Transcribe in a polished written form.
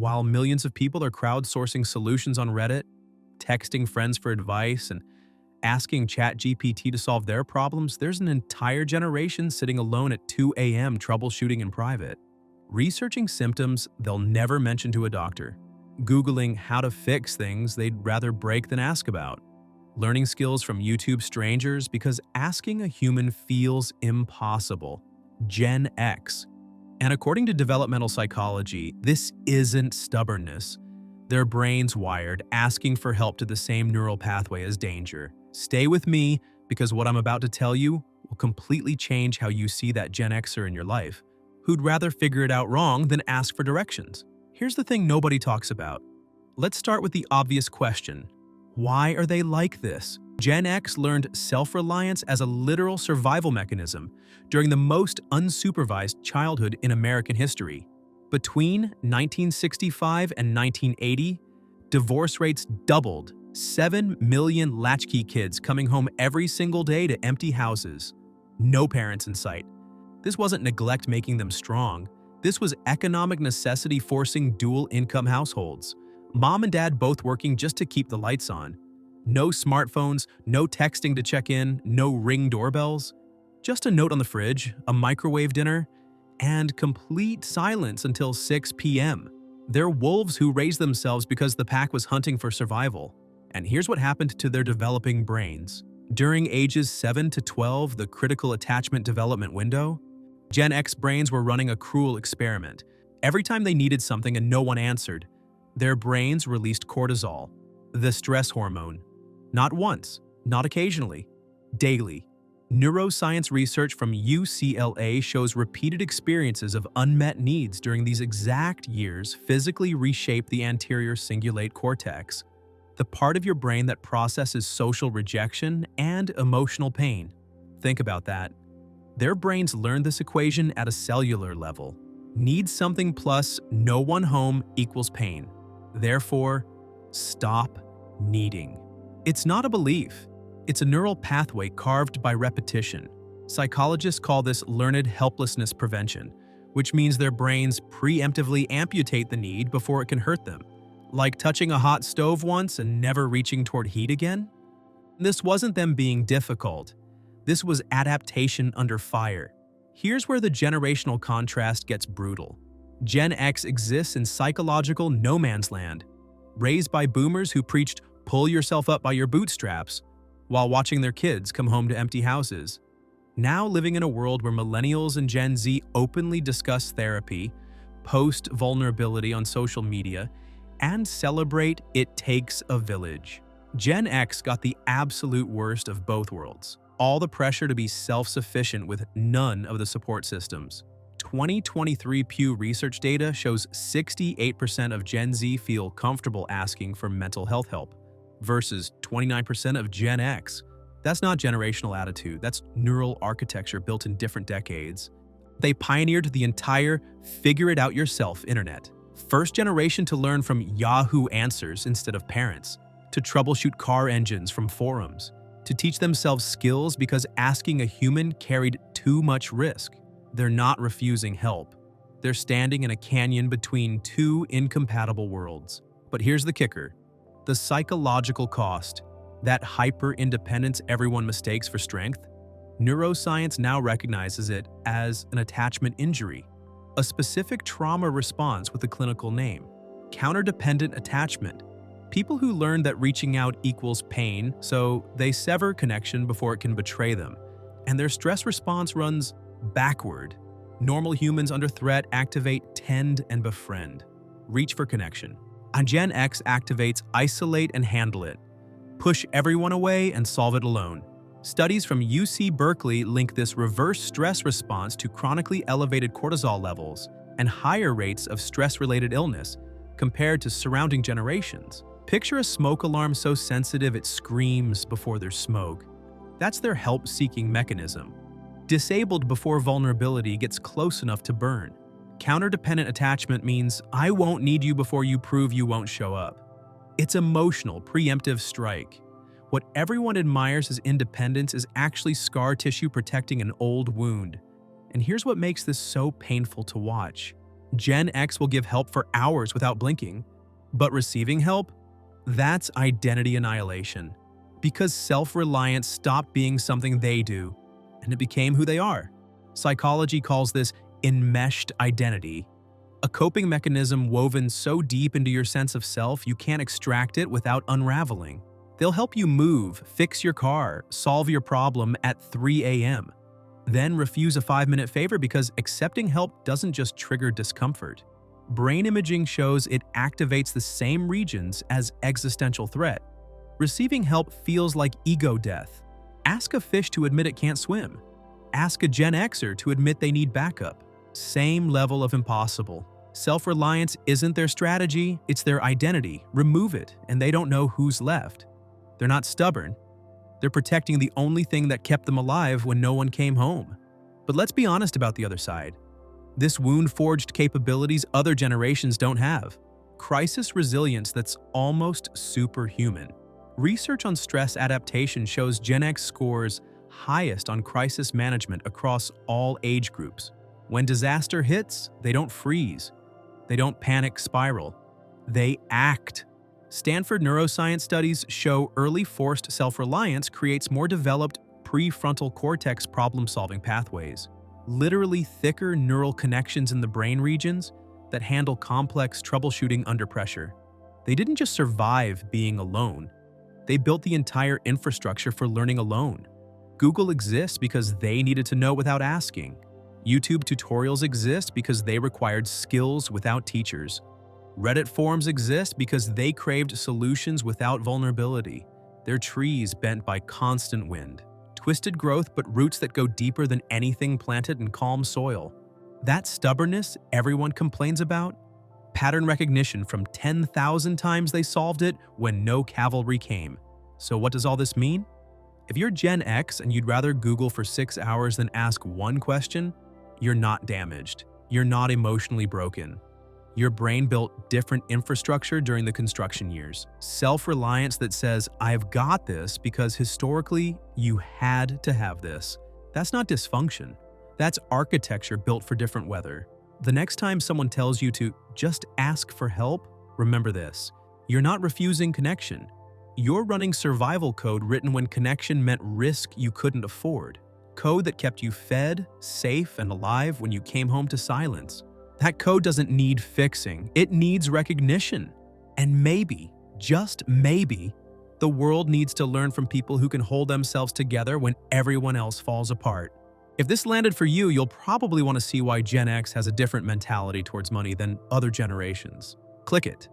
While millions of people are crowdsourcing solutions on Reddit, texting friends for advice, and asking ChatGPT to solve their problems, there's an entire generation sitting alone at 2 a.m. troubleshooting in private, researching symptoms they'll never mention to a doctor, Googling how to fix things they'd rather break than ask about, learning skills from YouTube strangers because asking a human feels impossible. Gen X. And according to developmental psychology, this isn't stubbornness. Their brain's wired, asking for help to the same neural pathway as danger. Stay with me, because what I'm about to tell you will completely change how you see that Gen Xer in your life, who'd rather figure it out wrong than ask for directions. Here's the thing nobody talks about. Let's start with the obvious question. Why are they like this? Gen X learned self-reliance as a literal survival mechanism during the most unsupervised childhood in American history. Between 1965 and 1980, divorce rates doubled. 7 million latchkey kids coming home every single day to empty houses. No parents in sight. This wasn't neglect making them strong. This was economic necessity forcing dual-income households. Mom and dad both working just to keep the lights on. No smartphones, no texting to check in, no Ring doorbells. Just a note on the fridge, a microwave dinner, and complete silence until 6 p.m. They're wolves who raised themselves because the pack was hunting for survival. And here's what happened to their developing brains. During ages 7 to 12, the critical attachment development window, Gen X brains were running a cruel experiment. Every time they needed something and no one answered, their brains released cortisol, the stress hormone. Not once, not occasionally, daily. Neuroscience research from UCLA shows repeated experiences of unmet needs during these exact years physically reshape the anterior cingulate cortex, the part of your brain that processes social rejection and emotional pain. Think about that. Their brains learned this equation at a cellular level. Need something plus no one home equals pain. Therefore, stop needing. It's not a belief. It's a neural pathway carved by repetition. Psychologists call this learned helplessness prevention, which means their brains preemptively amputate the need before it can hurt them. Like touching a hot stove once and never reaching toward heat again? This wasn't them being difficult. This was adaptation under fire. Here's where the generational contrast gets brutal. Gen X exists in psychological no man's land, raised by boomers who preached pull yourself up by your bootstraps while watching their kids come home to empty houses. Now living in a world where millennials and Gen Z openly discuss therapy, post vulnerability on social media, and celebrate it takes a village. Gen X got the absolute worst of both worlds. All the pressure to be self-sufficient with none of the support systems. 2023 Pew Research data shows 68% of Gen Z feel comfortable asking for mental health help, versus 29% of Gen X. That's not generational attitude, that's neural architecture built in different decades. They pioneered the entire figure-it-out-yourself internet. First generation to learn from Yahoo Answers instead of parents, to troubleshoot car engines from forums, to teach themselves skills because asking a human carried too much risk. They're not refusing help. They're standing in a canyon between two incompatible worlds. But here's the kicker. The psychological cost, that hyper-independence everyone mistakes for strength, neuroscience now recognizes it as an attachment injury, a specific trauma response with a clinical name, counter-dependent attachment. People who learn that reaching out equals pain, so they sever connection before it can betray them, and their stress response runs backward. Normal humans under threat activate tend and befriend, reach for connection. And Gen X activates isolate and handle it, push everyone away and solve it alone. Studies from UC Berkeley link this reverse stress response to chronically elevated cortisol levels and higher rates of stress-related illness compared to surrounding generations. Picture a smoke alarm so sensitive it screams before there's smoke. That's their help-seeking mechanism. Disabled before vulnerability gets close enough to burn. Counter-dependent attachment means I won't need you before you prove you won't show up. It's emotional, preemptive strike. What everyone admires as independence is actually scar tissue protecting an old wound. And here's what makes this so painful to watch. Gen X will give help for hours without blinking. But receiving help? That's identity annihilation. Because self-reliance stopped being something they do, and it became who they are. Psychology calls this enmeshed identity, a coping mechanism woven so deep into your sense of self you can't extract it without unraveling. They'll help you move, fix your car, solve your problem at 3 a.m., then refuse a 5-minute favor because accepting help doesn't just trigger discomfort. Brain imaging shows it activates the same regions as existential threat. Receiving help feels like ego death. Ask a fish to admit it can't swim. Ask a Gen Xer to admit they need backup. Same level of impossible. Self-reliance isn't their strategy, it's their identity. Remove it, and they don't know who's left. They're not stubborn. They're protecting the only thing that kept them alive when no one came home. But let's be honest about the other side. This wound-forged capabilities other generations don't have. Crisis resilience that's almost superhuman. Research on stress adaptation shows Gen X scores highest on crisis management across all age groups. When disaster hits, they don't freeze. They don't panic spiral. They act. Stanford neuroscience studies show early forced self-reliance creates more developed prefrontal cortex problem-solving pathways, literally thicker neural connections in the brain regions that handle complex troubleshooting under pressure. They didn't just survive being alone. They built the entire infrastructure for learning alone. Google exists because they needed to know without asking. YouTube tutorials exist because they required skills without teachers. Reddit forums exist because they craved solutions without vulnerability. They're trees bent by constant wind. Twisted growth but roots that go deeper than anything planted in calm soil. That stubbornness everyone complains about? Pattern recognition from 10,000 times they solved it when no cavalry came. So what does all this mean? If you're Gen X and you'd rather Google for 6 hours than ask one question, you're not damaged. You're not emotionally broken. Your brain built different infrastructure during the construction years. Self-reliance that says, I've got this because historically you had to have this. That's not dysfunction. That's architecture built for different weather. The next time someone tells you to just ask for help, remember this. You're not refusing connection. You're running survival code written when connection meant risk you couldn't afford. Code that kept you fed, safe, and alive when you came home to silence. That code doesn't need fixing. It needs recognition. And maybe, just maybe, the world needs to learn from people who can hold themselves together when everyone else falls apart. If this landed for you, you'll probably want to see why Gen X has a different mentality towards money than other generations. Click it.